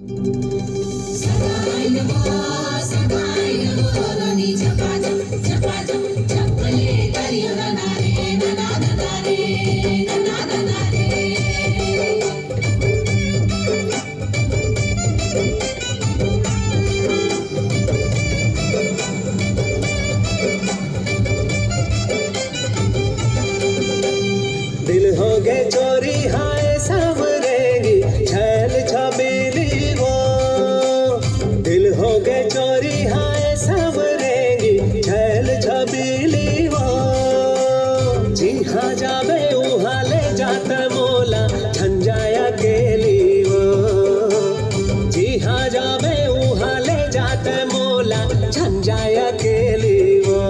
सकाळी नमो धनी झपाझप झपाझप झपले तरी नना रे नना नना रे नना नना रे दिल हो गए चोरी हाय सावरेंगी छैल छबीली वो। दिल हो गए चोरी हाय सावरेंगी छैल छबीली वो। जी हाँ जावे उहाँ ले जाता मोला झंझाया केली वो। जी हाँ जावे उहाँ ले जाता मोला झंझाया केली वो।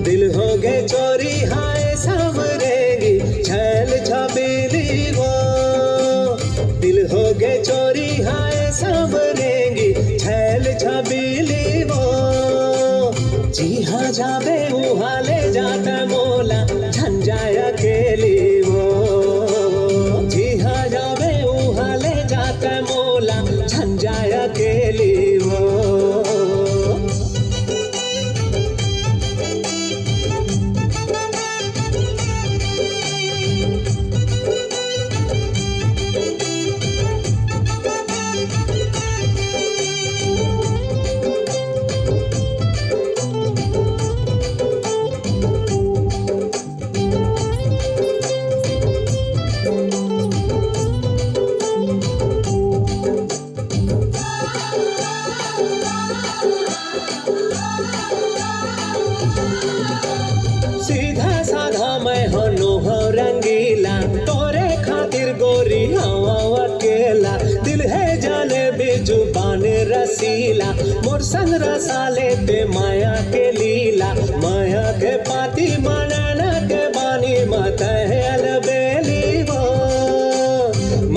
दिल हो गए चोरी हाय सावरेंगी छैल छबीली वो। दिल हो गए चोरी हाय सावरेंगी छैल छबीली वो। जी हाँ जावे उहाँ ले जाता मोला झंझाया केली वो। जी हाँ जावे उहाँ ले जाता मोला झंझाया केली वो। सीधा साधा मैं हनो हो रंगीला तोरे खातिर गोरी हवा अकेला। दिल है जाने बेजुबान रसीला मोर संग रसाले ते माया के लीला। माया के पाती मनना के बानी मत है अलबेली वो।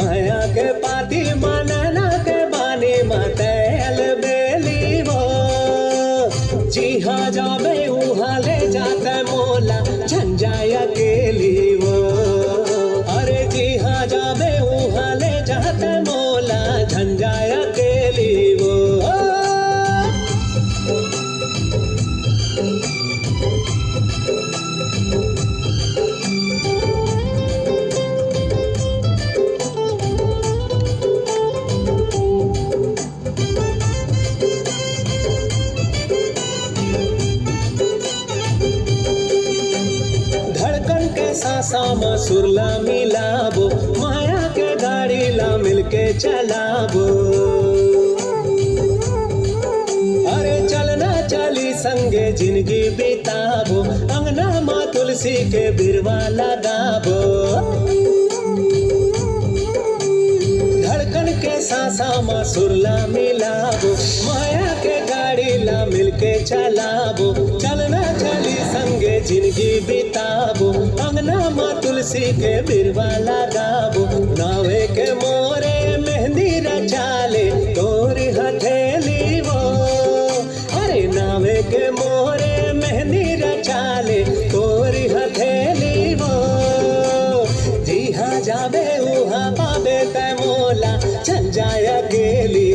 माया के पाती मनना के बानी मत है अलबेली वो। जी हाँ जावे उहाँ ले जाता मोला झंझाया केली वो। अरे जी हाँ जावे उहाँ ले जाता मोला झंझाया केली वो। धड़कन के सासा में सुरला मिलाबो माया के गाड़ी ला मिलके चलाबो। अरे चलना चली संगे जिंदगी बिताबो अंगना माँ तुलसी के बिरवा लगाबो। धड़कन के सासा में सुरला मिलाबो माया के गाड़ी ला मिलके चलाबो। चलना चली संगे जिंदगी बिताबो अंगना माँ तुलसी के बिरवा लगाबो। नावे के मोरे मेहंदी रचाले तोरी हथेली वो। अरे नावे के मोरे मेहंदी रचाले तोरी हथेली वो। जी हाँ जावे उहाँ पावे तै मोला झंझाया केली